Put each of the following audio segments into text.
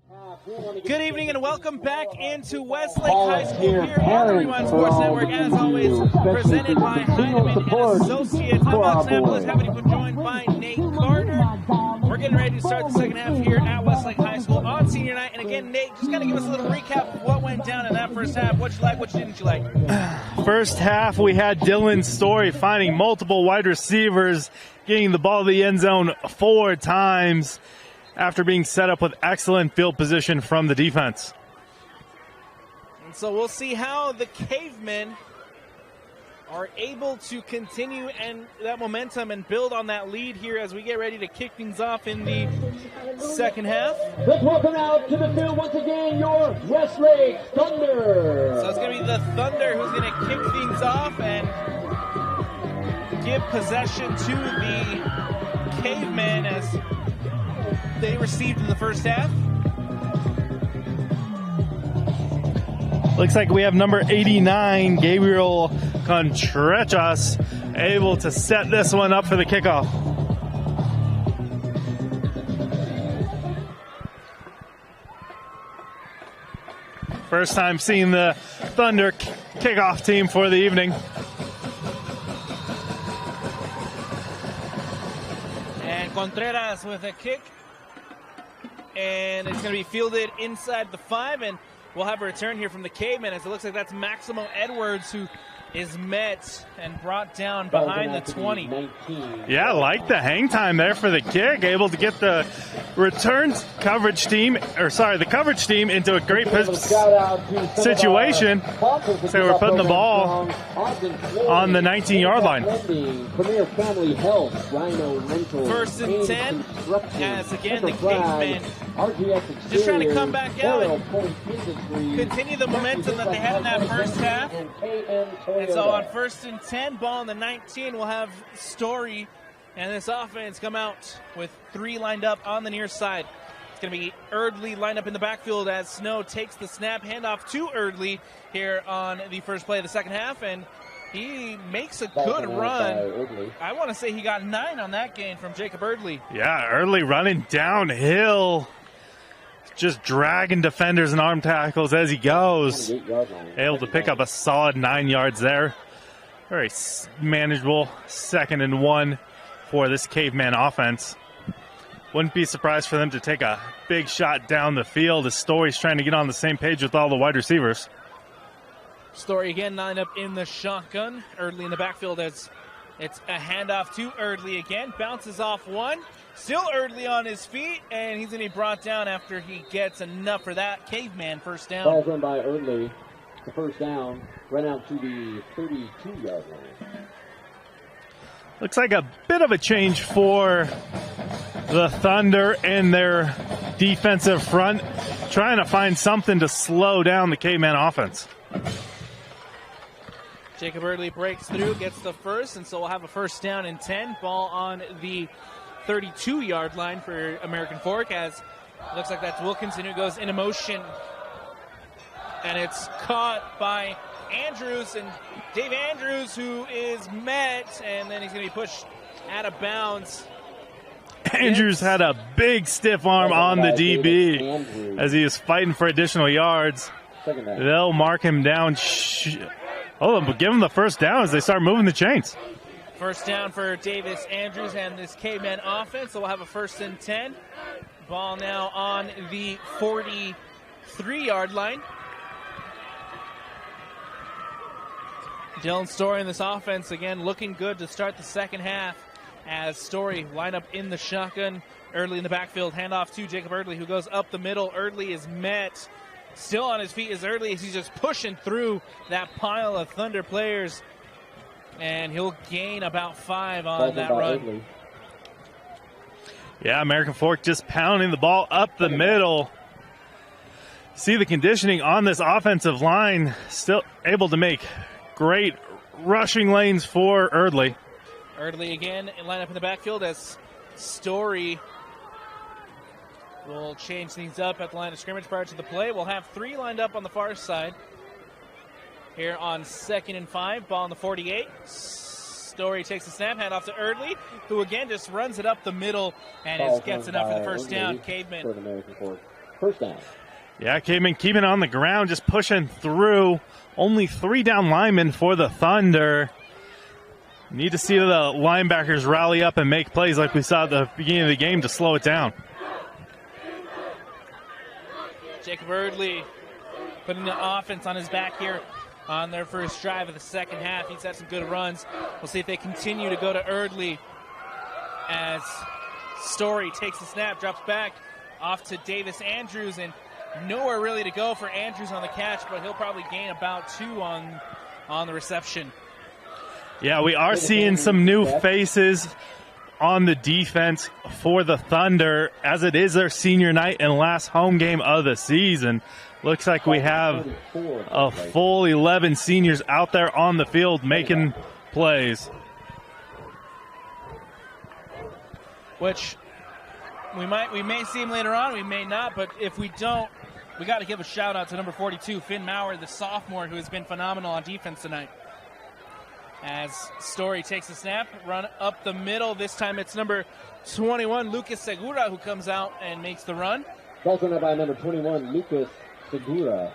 Good evening and welcome back into Westlake High School here on the Rewind Sports Network. As always, presented by Cavemen and Associates. I'm Alex Annapolis, happy to be joined by Nate Carter. We're getting ready to start the second half here at Westlake High School on senior night. And again, Nate, just kind of give us a little recap of what went down in that first half. What you like, what didn't you like? First half, we had Dylan Story finding multiple wide receivers, getting the ball to the end zone 4 times after being set up with excellent field position from the defense. And so we'll see how the Cavemen are able to continue and that momentum and build on that lead here as we get ready to kick things off in the second half. Let's welcome out to the field once again your Westlake Thunder. So it's going to be the Thunder who's going to kick things off and give possession to the Cavemen as they received in the first half. Looks like we have number 89, Gabriel Contrechas, able to set this one up for the kickoff. First time seeing the Thunder kickoff team for the evening. And Contreras with a kick. And it's going to be fielded inside the 5, and we'll have a return here from the Cavemen as it looks like that's Maximo Edwards who is met and brought down behind the 20. Yeah, I like the hang time there for the kick, able to get the the coverage team into a great situation. So we're putting the ball on the 19-yard line. First and 10, as again the Cavemen just trying to come back out and continue the momentum that they had in that first half. And so on first and 10, ball on the 19, we'll have Story and this offense come out with 3 lined up on the near side. It's going to be Erdley lined up in the backfield as Snow takes the snap, handoff to Erdley here on the first play of the second half, and he makes a good run. I want to say he got 9 on that gain from Jacob Erdley. Yeah, Erdley running downhill, just dragging defenders and arm tackles as he goes. Able to pick up a solid 9 yards there. Very manageable 2nd and 1 for this Caveman offense. Wouldn't be surprised for them to take a big shot down the field as Story's trying to get on the same page with all the wide receivers. Story again lined up in the shotgun. Erdley in the backfield as it's a handoff to Erdley again. Bounces off one. Still Erdley on his feet, and he's going to be brought down after he gets enough for that Caveman first down. Ball's run by Erdley. The first down, run out to the 32-yard line. Looks like a bit of a change for the Thunder and their defensive front, trying to find something to slow down the Caveman offense. Jacob Erdley breaks through, gets the first, and so we'll have a first down and 10. Ball on the 32-yard line for American Fork as it looks like that's Wilkinson who goes into motion. And it's caught by Andrews, and Dave Andrews who is met, and then he's going to be pushed out of bounds. Andrews had a big stiff arm on the DB as he is fighting for additional yards. They'll mark him down. But give him the first down as they start moving the chains. First down for Davis Andrews and this Caveman offense. So we'll have a first and 10. Ball now on the 43-yard line. Dylan Story in this offense again looking good to start the second half as Story line up in the shotgun. Erdley in the backfield, handoff to Jacob Erdley who goes up the middle. Erdley is met. Still on his feet is Erdley as he's just pushing through that pile of Thunder players. And he'll gain about 5 on that run. Yeah, American Fork just pounding the ball up the middle. See the conditioning on this offensive line. Still able to make great rushing lanes for Erdley. Erdley again line up in the backfield as Story will change things up at the line of scrimmage prior to the play. We'll have 3 lined up on the far side. Here on 2nd and 5, ball on the 48. Story takes the snap, hand off to Erdley, who again just runs it up the middle and gets enough for the first down. Cavemen First down. Yeah, Cavemen keeping it on the ground, just pushing through. Only 3 down linemen for the Thunder. Need to see the linebackers rally up and make plays like we saw at the beginning of the game to slow it down. Jacob Erdley putting the offense on his back here on their first drive of the second half. He's had some good runs. We'll see if they continue to go to Erdley as Story takes the snap, drops back off to Davis Andrews, and nowhere really to go for Andrews on the catch, but he'll probably gain about 2 on the reception. Yeah, we are seeing some new faces on the defense for the Thunder, as it is their senior night and last home game of the season. Looks like we have a full 11 seniors out there on the field making plays. Which we may see him later on, we may not, but if we don't, we got to give a shout out to number 42, Finn Maurer, the sophomore, who has been phenomenal on defense tonight. As Story takes the snap, run up the middle. This time it's number 21, Lucas Segura, who comes out and makes the run. Ball's run by number 21, Lucas Segura.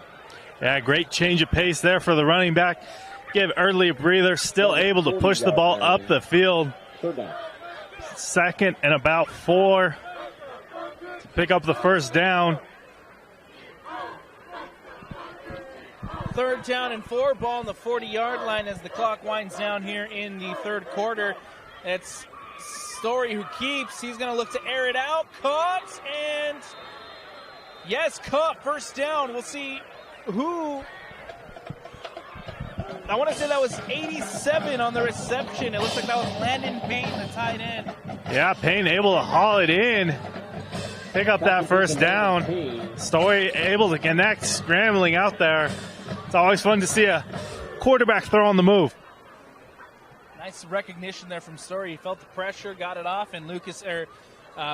Yeah, great change of pace there for the running back. Give Erdley a breather, still able to push the ball up the field. Third down. Second and about 4 to pick up the first down. Third down and 4, ball on the 40-yard line as the clock winds down here in the third quarter. It's Story who keeps. He's going to look to air it out. Caught, and yes, caught. First down. We'll see who. I want to say that was 87 on the reception. It looks like that was Landon Payne, the tight end. Yeah, Payne able to haul it in. Pick up that first down. Story able to connect, scrambling out there. It's always fun to see a quarterback throw on the move. Nice recognition there from Story. He felt the pressure, got it off, and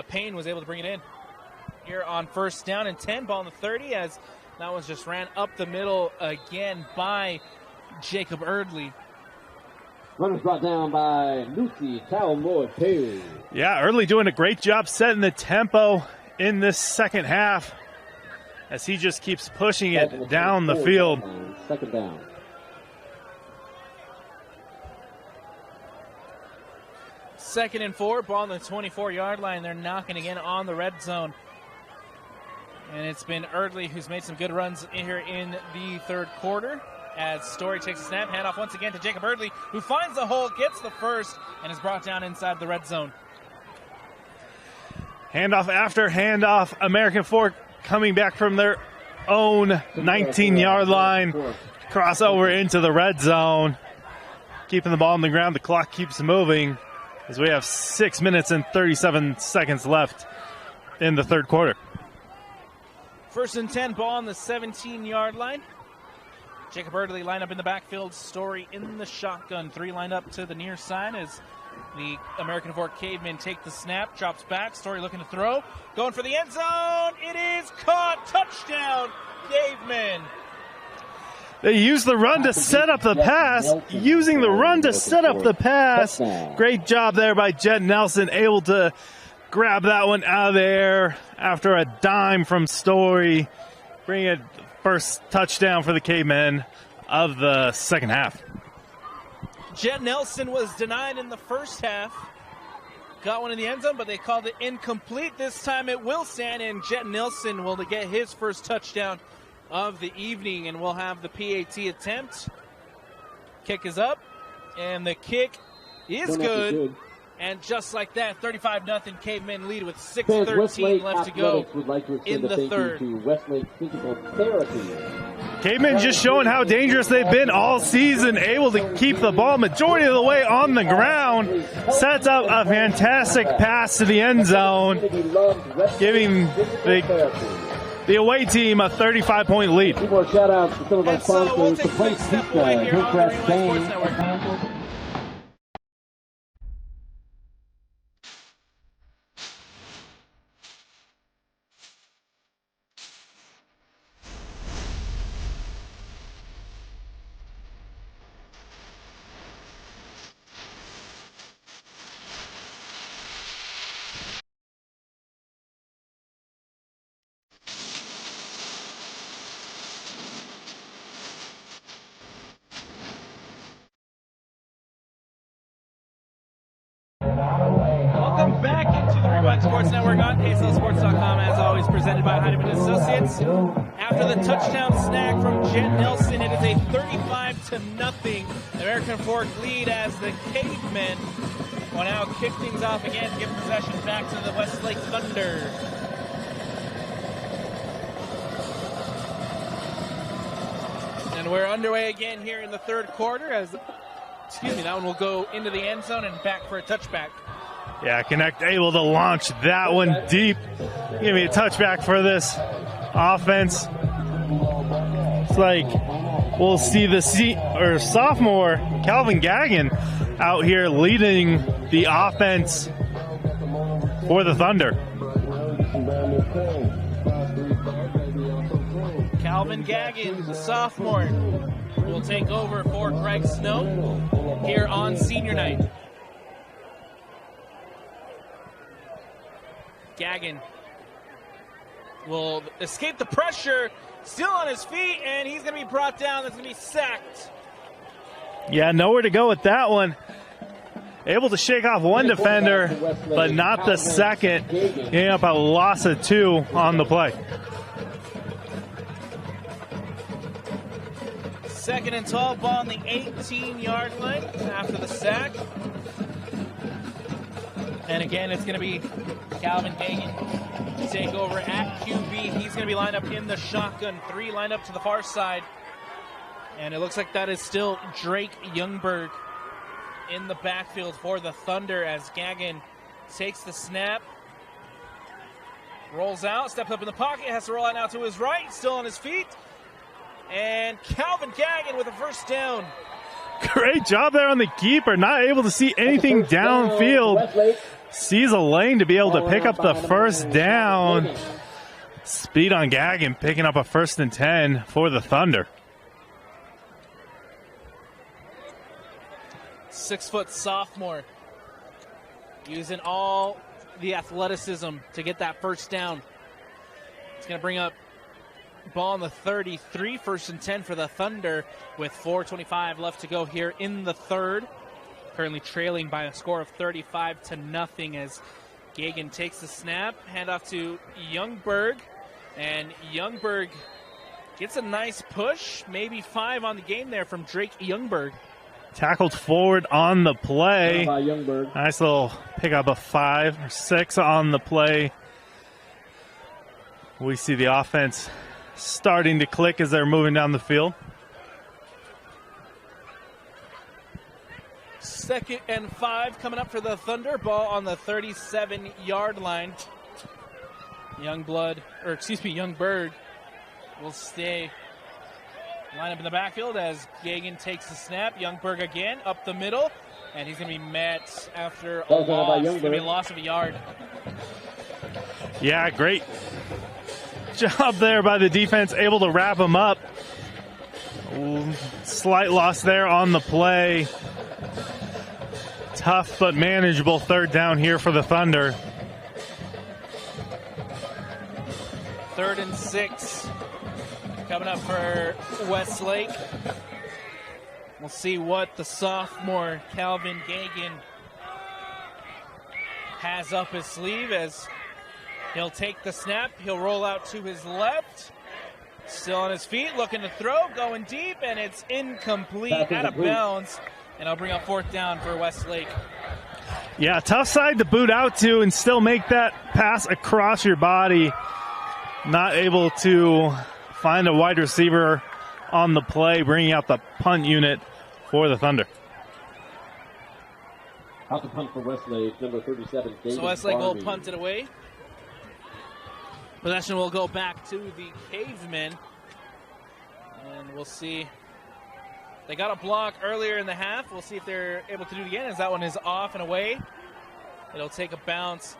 Payne was able to bring it in. Here on first down and 10, ball on the 30, as that one just ran up the middle again by Jacob Erdley. Runners brought down by Lucy Talmoy. Yeah, Erdley doing a great job setting the tempo in this second half as he just keeps pushing it down the field. Second down. Second and 4, ball on the 24-yard line. They're knocking again on the red zone. And it's been Erdley who's made some good runs here in the third quarter. As Story takes a snap, handoff once again to Jacob Erdley, who finds the hole, gets the first, and is brought down inside the red zone. Handoff after handoff. American Fork coming back from their own 19-yard line. Crossover into the red zone. Keeping the ball on the ground. The clock keeps moving as we have 6 minutes and 37 seconds left in the third quarter. First and 10, ball on the 17-yard line. Jacob Erdley lined up in the backfield. Story in the shotgun. 3 lined up to the near side as the American Fork Cavemen take the snap. Drops back. Story looking to throw. Going for the end zone. It is caught. Touchdown, Cavemen. They use the run to set up the pass. Using the run to set up the pass. Great job there by Jet Nelson. Able to grab that one out of the air after a dime from Story. Bring it first touchdown for the Cavemen of the second half. Jet Nelson was denied in the first half. Got one in the end zone, but they called it incomplete. This time it will stand, and Jet Nelson will get his first touchdown of the evening, and we'll have the PAT attempt. Kick is up, and the kick is good. And just like that, 35-0 Cavemen lead with 6:13 left to go in the third. Westlake Physical Therapy. Cavemen just showing how dangerous they've been all season, able to keep the ball majority of the way on the ground. Sets up a fantastic pass to the end zone, giving the away team a 35-point lead. Two more shout-outs to some of our sponsors. We'll take a quick step away here on the Relay Sports Network. Westlake Sports Network on KSLSports.com, as always, presented by Heinemann Associates. After the touchdown snag from Jet Nelson, it is a 35-0 American Fork lead as the Cavemen will now kick things off again, give possession back to the Westlake Thunder. And we're underway again here in the third quarter as, that one will go into the end zone and back for a touchback. Yeah, Connect able to launch that one deep. Give me a touchback for this offense. It's like we'll see the sophomore Calvin Gagnon out here leading the offense for the Thunder. Calvin Gagnon, the sophomore, will take over for Greg Snow here on senior night. Gagnon will escape the pressure, still on his feet, and he's going to be brought down. That's going to be sacked. Yeah, nowhere to go with that one. Able to shake off one defender, but not the second. Getting up a loss of 2 on the play. 2nd and 12, ball on the 18-yard line after the sack. And again, it's going to be Calvin Gagnon to take over at QB. He's going to be lined up in the shotgun. 3 lined up to the far side. And it looks like that is still Drake Youngberg in the backfield for the Thunder as Gagnon takes the snap. Rolls out, steps up in the pocket, has to roll out now to his right, still on his feet. And Calvin Gagnon with a first down. Great job there on the keeper, not able to see anything downfield. Sees a lane to be able to pick up the first down. Speed on Gagnon, picking up a 1st and 10 for the Thunder. 6-foot sophomore using all the athleticism to get that first down. It's going to bring up ball on the 33, 1st and 10 for the Thunder with 4:25 left to go here in the third. Currently trailing by a score of 35-0 as Gagnon takes the snap, handoff to Youngberg, and Youngberg gets a nice push, maybe 5 on the game there from Drake Youngberg. Tackled forward on the play. Youngberg. Nice little pick up of 5 or 6 on the play. We see the offense starting to click as they're moving down the field. 2nd and 5 coming up for the Thunder. Ball on the 37-yard line. Youngberg will stay line up in the backfield as Gagnon takes the snap. Youngberg again up the middle, and he's going to be met after a loss. It's going to be a loss of a yard. Yeah, great job there by the defense, able to wrap him up. Slight loss there on the play. Tough but manageable 3rd down here for the Thunder. 3rd and 6 coming up for Westlake. We'll see what the sophomore Calvin Gagnon has up his sleeve as he'll take the snap. He'll roll out to his left. Still on his feet, looking to throw, going deep, and it's incomplete, out of bounds. And I'll bring up 4th down for Westlake. Yeah, tough side to boot out to and still make that pass across your body. Not able to find a wide receiver on the play, bringing out the punt unit for the Thunder. Out the punt for Westlake, number 37. So Westlake will punt it away. Possession will go back to the Cavemen. And we'll see. They got a block earlier in the half. We'll see if they're able to do it again as that one is off and away. It'll take a bounce,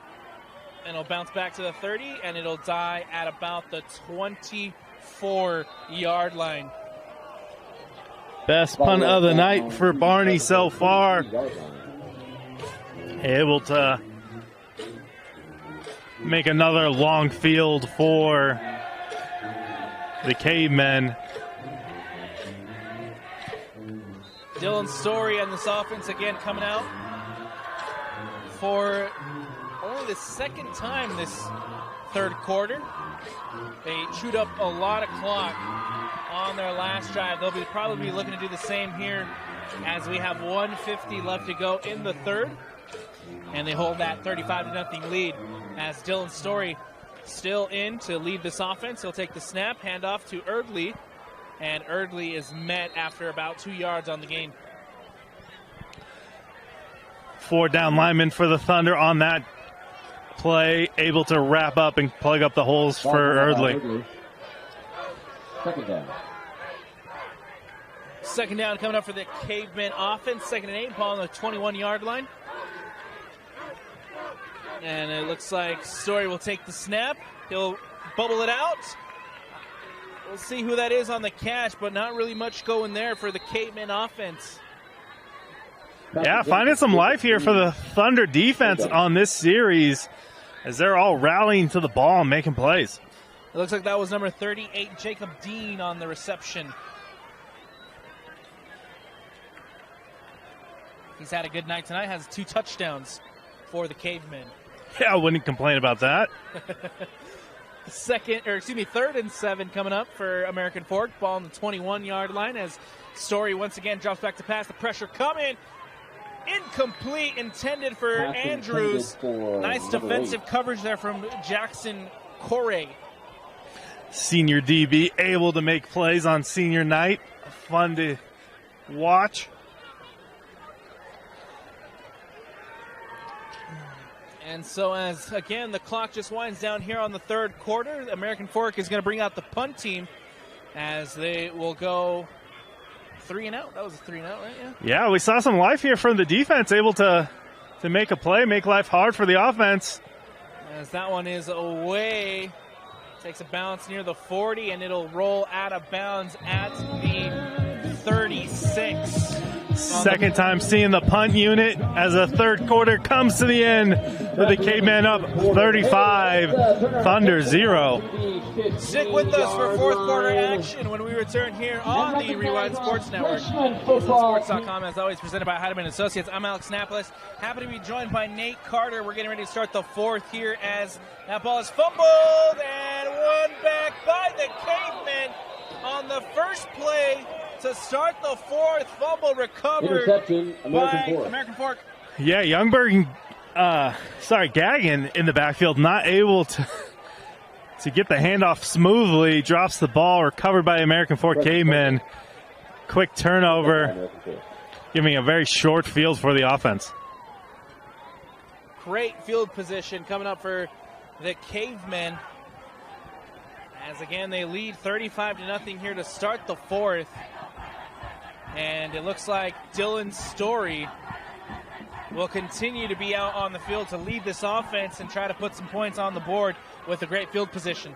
and it'll bounce back to the 30, and it'll die at about the 24-yard line. Best punt of the night for Barney so far. Able to make another long field for the Cavemen. Dylan Story and this offense again coming out for only the second time this third quarter. They chewed up a lot of clock on their last drive. They'll probably be looking to do the same here as we have 1:50 left to go in the third. And they hold that 35-0 lead as Dylan Story still in to lead this offense. He'll take the snap, hand off to Erdley, and Erdley is met after about 2 yards on the gain. 4 down linemen for the Thunder on that play, able to wrap up and plug up the holes for Erdley. Second down. Second down coming up for the Cavemen offense. 2nd and 8, ball on the 21-yard line. And it looks like Story will take the snap. He'll bubble it out. We'll see who that is on the catch, but not really much going there for the Cavemen offense. Yeah, finding some life here for the Thunder defense on this series as they're all rallying to the ball and making plays. It looks like that was number 38, Jacob Dean, on the reception. He's had a good night tonight, has 2 touchdowns for the Cavemen. Yeah, I wouldn't complain about that. 3rd and 7 coming up for American Fork. Ball on the 21-yard line as Story once again drops back to pass. The pressure coming. Incomplete, intended for Andrews. Nice defensive coverage there from Jackson Corey. Senior DB able to make plays on senior night. Fun to watch. And so as, again, the clock just winds down here on the third quarter, American Fork is going to bring out the punt team as they will go 3-and-out. That was a 3-and-out, right? Yeah, we saw some life here from the defense, able to make a play, make life hard for the offense. As that one is away. Takes a bounce near the 40, and it'll roll out of bounds at the 36. Second time seeing the punt unit as the third quarter comes to the end with the Cavemen up 35, Thunder 0. Stick with us for fourth quarter action when we return here on the Rewind Sports Network. Sports.com, as always, presented by Heidemann Associates. I'm Alex Napolis. Happy to be joined by Nate Carter. We're getting ready to start the fourth here as that ball is fumbled and won back by the Cavemen on the first play to start the fourth. Fumble recovered by American Fork. Yeah, Youngberg, Gagnon in the backfield, not able to get the handoff smoothly. Drops the ball, recovered by American Fork Cavemen. Quick turnover, giving a very short field for the offense. Great field position coming up for the Cavemen. As again, they lead 35-0 here to start the fourth. And it looks like Dylan Story will continue to be out on the field to lead this offense and try to put some points on the board with a great field position.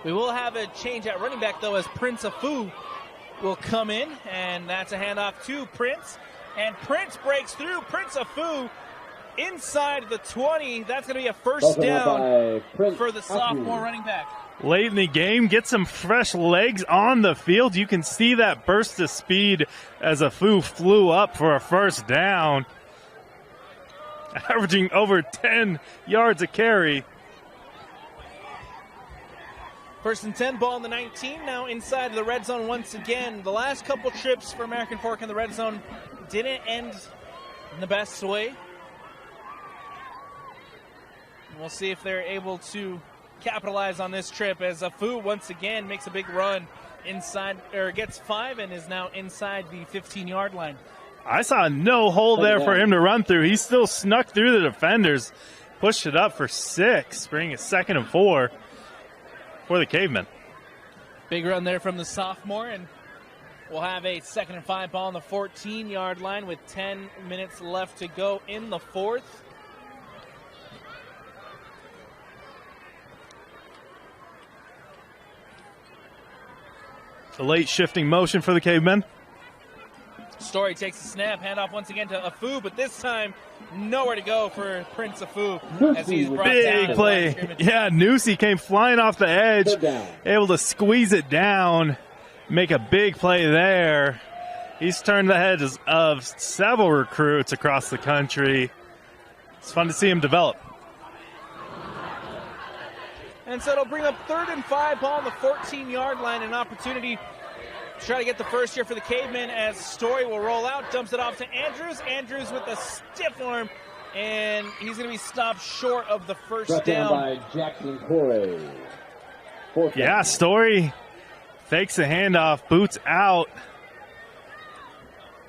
We will have a change at running back, though, as Prince Afu will come in, and that's a handoff to Prince. And Prince breaks through. Prince Afu inside the 20. That's going to be a first down for the sophomore running back. Late in the game, get some fresh legs on the field. You can see that burst of speed as Afu flew up for a first down, averaging over 10 yards a carry. 1st and 10, ball in the 19, now inside the red zone once again. The last couple trips for American Fork in the red zone didn't end in the best way. We'll see if they're able to capitalize on this trip as Afu once again makes a big run inside, or gets 5 and is now inside the 15-yard line. I saw no hole there for him to run through. He still snuck through the defenders, pushed it up for 6, bringing a 2nd and 4 for the Cavemen. Big run there from the sophomore, and we'll have a 2nd and 5 ball on the 14-yard line with 10 minutes left to go in the fourth. A late shifting motion for the Cavemen. Story takes the snap, handoff once again to Afu, but this time nowhere to go for Prince Afu as he's brought down. Big play. Yeah, Newsy came flying off the edge, able to squeeze it down make a big play there. He's turned the heads of several recruits across the country. It's fun to see him develop. And so it'll bring up 3rd and 5, ball on the 14-yard line, an opportunity to try to get the first here for the Cavemen as Story will roll out, dumps it off to Andrews. Andrews with a stiff arm, and he's going to be stopped short of the first down. By Jackson Corey. Yeah, Story fakes the handoff, boots out.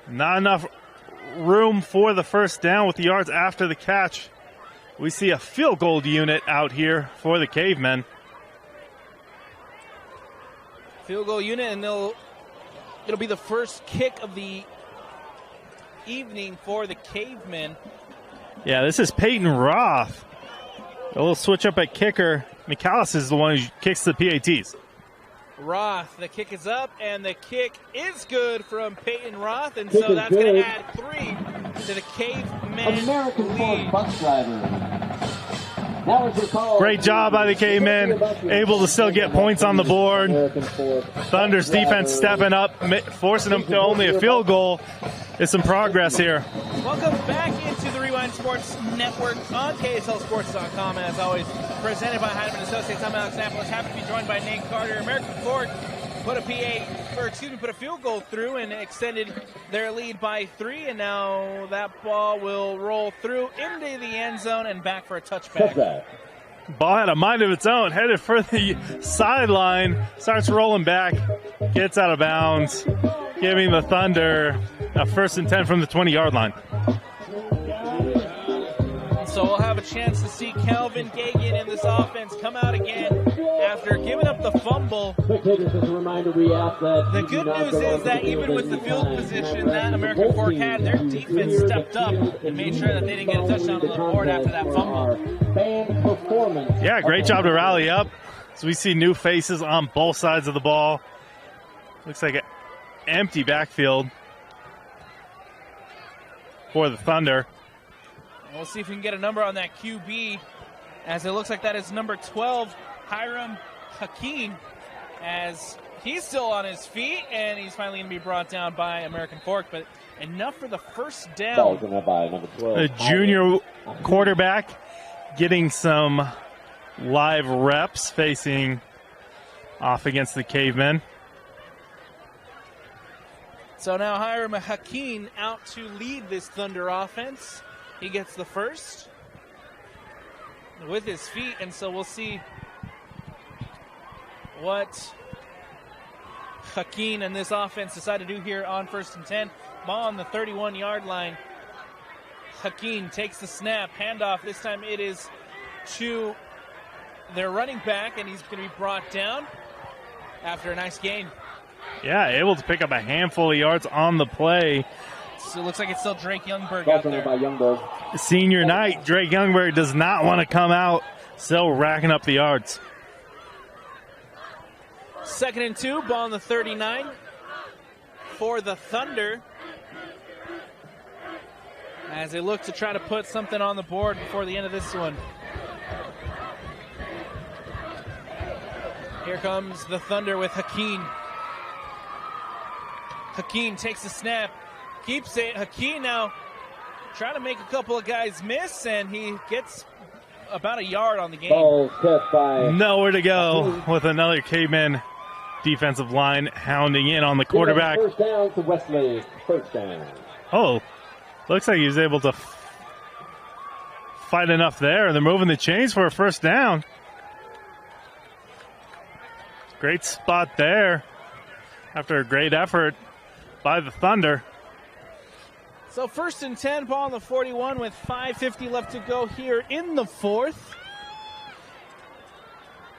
Not enough room for the first down with the yards after the catch. We see a field goal unit out here for the Cavemen. Field goal unit, and it'll be the first kick of the evening for the Cavemen. Yeah, this is Peyton Roth. A little switch up at kicker. McAllis is the one who kicks the PATs. Roth, the kick is up, and the kick is good from Peyton Roth, and so that's going to add 3 to the Cavemen American lead. bus driver. Great job by the Cavemen, able to still get points on the board. Thunder's defense stepping up, forcing them to only a field goal. There's some progress here. Welcome back into the Rewind Sports Network on KSLSports.com. And as always, presented by Heidemann Associates. I'm Alex Napolis. Happy to be joined by Nate Carter. American Fork put a field goal through and extended their lead by 3. And now that ball will roll through into the end zone and back for a touchback. Ball had a mind of its own, headed for the sideline, starts rolling back, gets out of bounds, giving the Thunder a 1st and 10 from the 20-yard line. So we'll have a chance to see Calvin Gagan in this offense come out again after giving up the fumble. The good news is that even with the field position that American Fork had, their defense stepped up and made sure that they didn't get a touchdown on the board after that fumble. Yeah, great job to rally up. So we see new faces on both sides of the ball. Looks like an empty backfield for the Thunder. We'll see if we can get a number on that QB, as it looks like that is number 12, Hiram Hakeem, as he's still on his feet, and he's finally going to be brought down by American Fork, but enough for the first down. By number 12. The junior quarterback getting some live reps facing off against the Cavemen. So now Hiram Hakeem out to lead this Thunder offense. He gets the first with his feet, and so we'll see what Hakeem and this offense decide to do here on 1st and 10. Ball on the 31-yard line. Hakeem takes the snap, handoff. This time it is to their running back, and he's going to be brought down after a nice gain. Yeah, able to pick up a handful of yards on the play. So it looks like it's still Drake Youngberg out there. Senior night, Drake Youngberg does not want to come out, still racking up the yards. 2nd and 2, ball on the 39 for the Thunder, as they look to try to put something on the board before the end of this one. Here comes the Thunder with Hakeem. Hakeem takes the snap, keeps it. Hakeem now trying to make a couple of guys miss, and he gets about a yard on the game. Nowhere to go with another Caveman defensive line hounding in on the quarterback. First down to Westlake. First down. Oh, looks like he was able to fight enough there. They're moving the chains for a first down. Great spot there after a great effort by the Thunder. So 1st and 10, ball on the 41 with 5:50 left to go here in the 4th.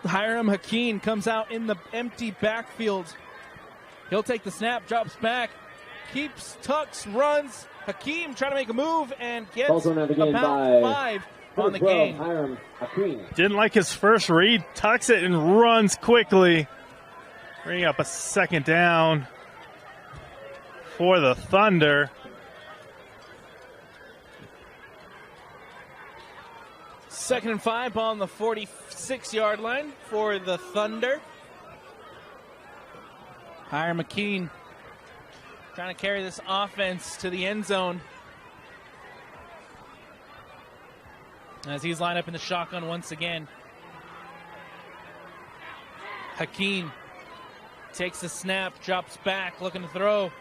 Hiram Hakeem comes out in the empty backfield. He'll take the snap, drops back, keeps, tucks, runs. Hakeem trying to make a move and gets about 5 on the game. Hiram Hakeem. Didn't like his first read, tucks it and runs quickly. Bringing up a second down for the Thunder. Second and 5, ball on the 46-yard line for the Thunder. Hiram McKean trying to carry this offense to the end zone as he's lined up in the shotgun once again. Hakeem takes the snap, drops back, looking to throw.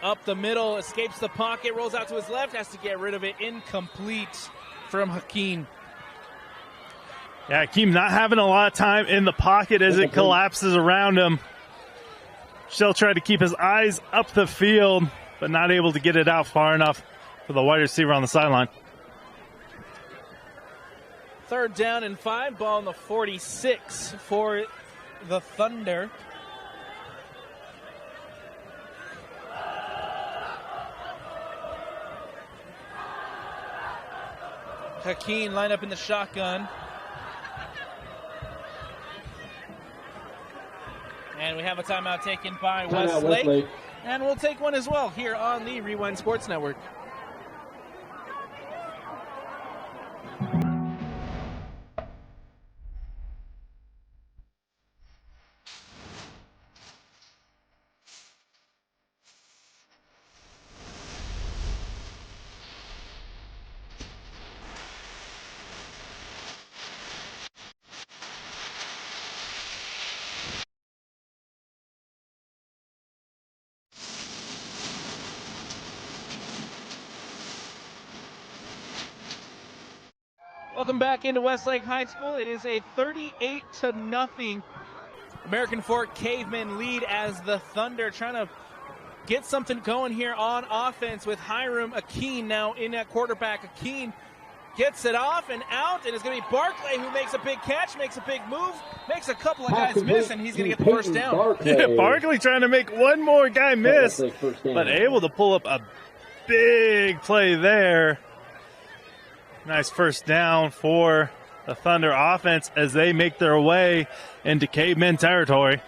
Up the middle, escapes the pocket, rolls out to his left, has to get rid of it. Incomplete from Hakeem. Yeah, Hakeem not having a lot of time in the pocket as it collapses around him. Still tried to keep his eyes up the field, but not able to get it out far enough for the wide receiver on the sideline. 3rd down and 5, ball on the 46 for the Thunder. Hakeem lined up in the shotgun. And we have a timeout taken by Westlake. And we'll take one as well here on the Rewind Sports Network. Welcome back into Westlake High School. It is a 38-0 American Fork Cavemen lead as the Thunder trying to get something going here on offense with Hiram Akeen now in at quarterback. Akeen gets it off and out, and it's going to be Barclay who makes a big catch, makes a big move, makes a couple of guys miss, and he's going to get the first down. Barclay trying to make one more guy miss, but able to pull up a big play there. Nice first down for the Thunder offense as they make their way into Cavemen territory.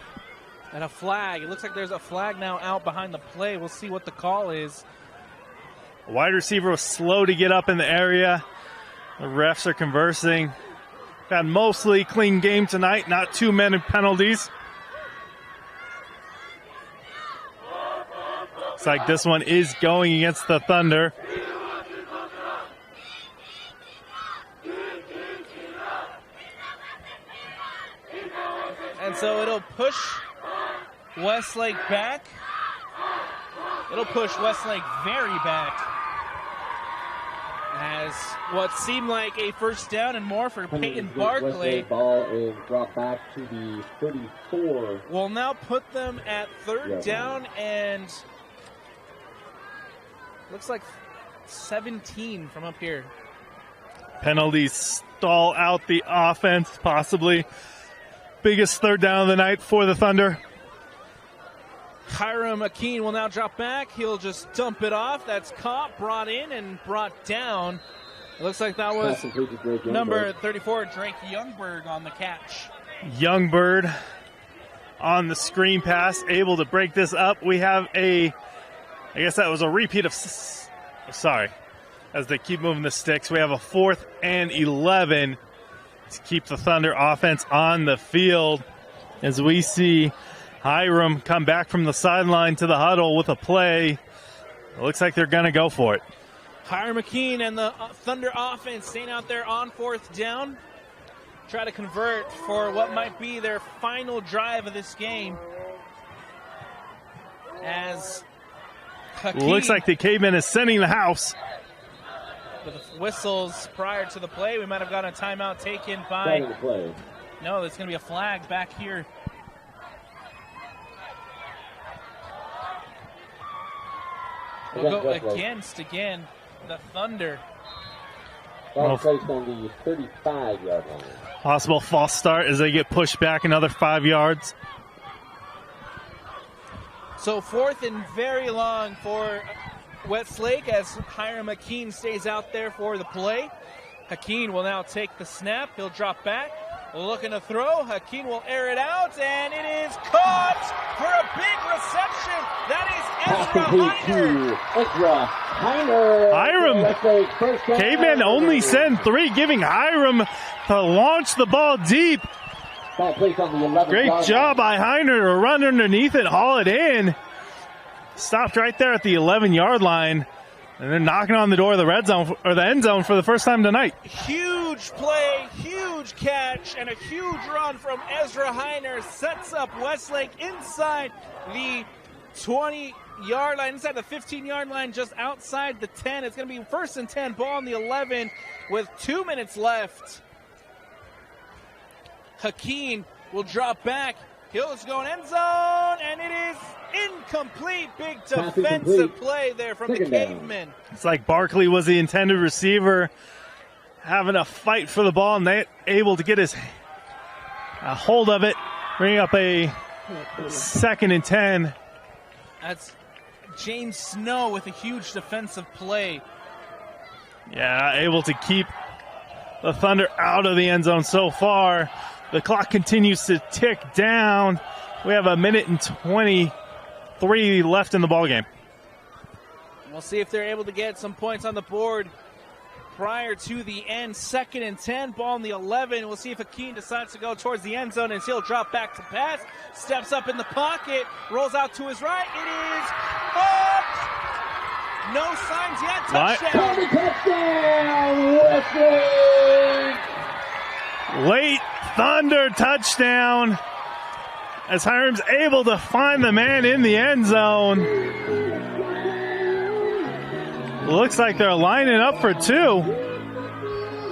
And a flag. It looks like there's a flag now out behind the play. We'll see what the call is. The wide receiver was slow to get up in the area. The refs are conversing. Got mostly clean game tonight, not too many penalties. Looks like this one is going against the Thunder. And so it'll push Westlake back. It'll push Westlake very back. As what seemed like a first down and more for Peyton Barclay. Ball is brought back to the 34. Will now put them at 3rd down and looks like 17 from up here. Penalties stall out the offense, possibly. Biggest 3rd down of the night for the Thunder. Hiram Akeen will now drop back. He'll just dump it off. That's caught, brought in, and brought down. It looks like that was number 34, Drake Youngberg on the catch. Youngberg on the screen pass, able to break this up. We have I guess that was a repeat of, sorry, as they keep moving the sticks. We have a 4th and 11 to keep the Thunder offense on the field as we see Hiram come back from the sideline to the huddle with a play. It looks like they're going to go for it. Hiram McKean and the Thunder offense staying out there on 4th down. Try to convert for what might be their final drive of this game. As Hakeem, looks like the Caveman is sending the house. With whistles prior to the play, we might have gotten a timeout taken by. No, there's going to be a flag back here. We'll go against again the Thunder. Ball placed on the 35-yard line. Possible false start as they get pushed back another 5 yards. So 4th and very long for Westlake as Hiram Akeen stays out there for the play. Akeen will now take the snap. He'll drop back. Looking to throw. Akeen will air it out, and it is caught for a big reception. That is Ezra Heiner. Hiram. Cavemen only send 3, giving Hiram to launch the ball deep. Ball placed on the 11th Great yard job by Heiner to run underneath it, haul it in. Stopped right there at the 11-yard line. And they're knocking on the door of the red zone or the end zone for the first time tonight. Huge play, huge catch, and a huge run from Ezra Heiner sets up Westlake inside the 20-yard line, inside the 15-yard line, just outside the 10. It's going to be 1st and 10, ball on the 11 with 2 minutes left. Hakeem will drop back. Hill's going end zone, and it is incomplete. Big defensive play there from the Cavemen. It's like Barkley was the intended receiver, having a fight for the ball, and they able to get his hold of it, bring up a 2nd and 10. That's James Snow with a huge defensive play. Yeah, able to keep the Thunder out of the end zone so far. The clock continues to tick down. We have 1 minute and 23 left in the ballgame. We'll see if they're able to get some points on the board prior to the end. 2nd and 10, ball on the 11. We'll see if Hakeem decides to go towards the end zone as he'll drop back to pass. Steps up in the pocket, rolls out to his right. It is up. No signs yet. Touchdown. Touchdown, Westlake! Late Thunder touchdown as Hiram's able to find the man in the end zone. Looks like they're lining up for 2.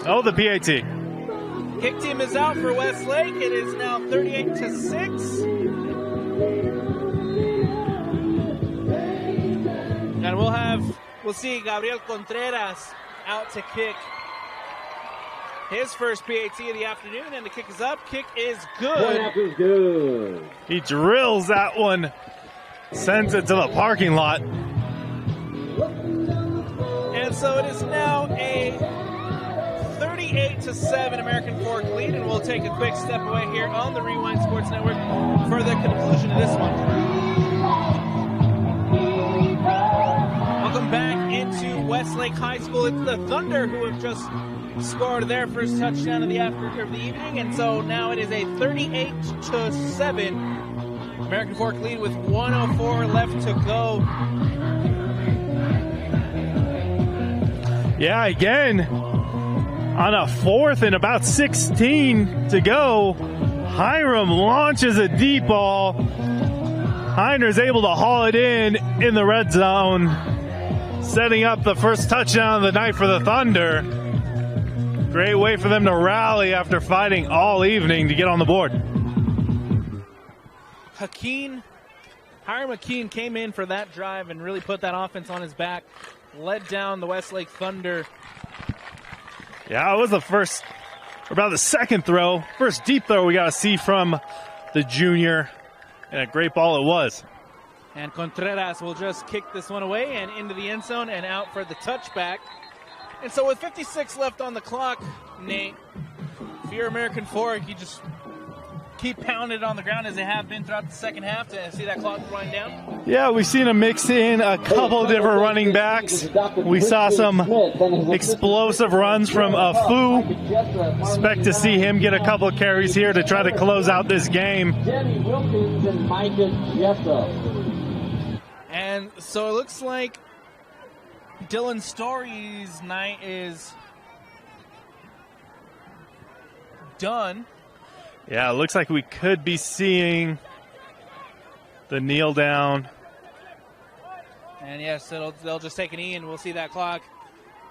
Oh, the PAT. Kick team is out for Westlake. It is now 38-6. And we'll see Gabriel Contreras out to kick his first PAT of the afternoon, and the kick is up. Kick is good. He drills that one, sends it to the parking lot. And so it is now a 38-7 American Fork lead, and we'll take a quick step away here on the Rewind Sports Network for the conclusion of this one. Welcome back into Westlake High School. It's the Thunder who have just scored their first touchdown of the evening, and so now it is a 38-7 American Fork lead with 1:04 left to go. Yeah, again, on a 4th and about 16 to go, Hiram launches a deep ball. Heiner's able to haul it in the red zone, setting up the first touchdown of the night for the Thunder. Great way for them to rally after fighting all evening to get on the board. Hiram Hakeem came in for that drive and really put that offense on his back, led down the Westlake Thunder. Yeah, it was the second throw, first deep throw we got to see from the junior, and a great ball it was. And Contreras will just kick this one away and into the end zone and out for the touchback. And so with 56 left on the clock, Nate, if you're American Fork, you just keep pounding it on the ground as they have been throughout the second half to see that clock wind down. Yeah, we've seen them mix in a couple different running backs. We saw some explosive runs from Fu. Expect to see him get a couple of carries here to try to close out this game. And so it looks like Dylan Story's night is done. Yeah, it looks like we could be seeing the kneel down. And yes, they'll just take an E, and we'll see that clock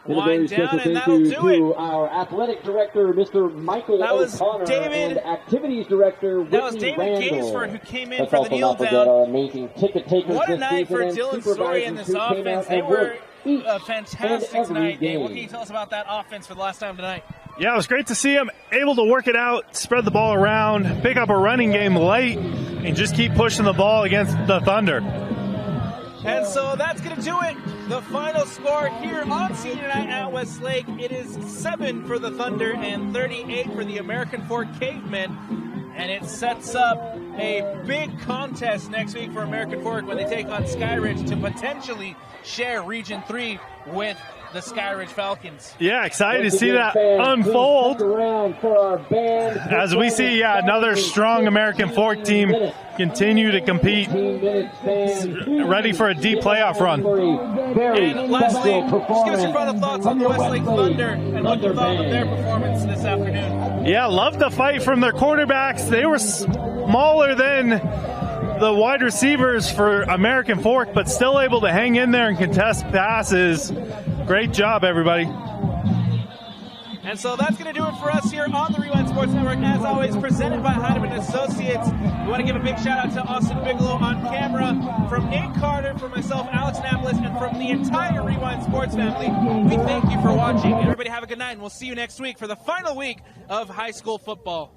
wind down, and that'll do it. Our athletic director, Mr. Michael O'Connor, and activities director, Whitney That was David Gaisford who came in Let's for the kneel down. Amazing ticket takers What a this night for season, Dylan Story and this offense. They were a fantastic tonight. game. What can you tell us about that offense for the last time tonight? Yeah, it was great to see him able to work it out, spread the ball around, pick up a running game late, and just keep pushing the ball against the Thunder. And so that's going to do it. The final score here on senior night at Westlake, it is 7 for the Thunder and 38 for the American Fork Cavemen. And it sets up a big contest next week for American Fork when they take on Skyridge to potentially share Region 3 with the Skyridge Falcons. Yeah, excited to see that unfold. As we see, another strong American Fork team continue to compete, ready for a deep playoff run. And lastly, just give us your final thoughts on the Westlake Thunder and what you thought of their performance this afternoon. Yeah, love the fight from their quarterbacks. They were smaller than the wide receivers for American Fork, but still able to hang in there and contest passes. Great job, everybody. And so that's going to do it for us here on the Rewind Sports Network, as always, presented by Heidemann Associates. We want to give a big shout out to Austin Bigelow on camera, from Nate Carter, from myself, Alex Napolis, and from the entire Rewind Sports family. We thank you for watching. Everybody have a good night, and we'll see you next week for the final week of high school football.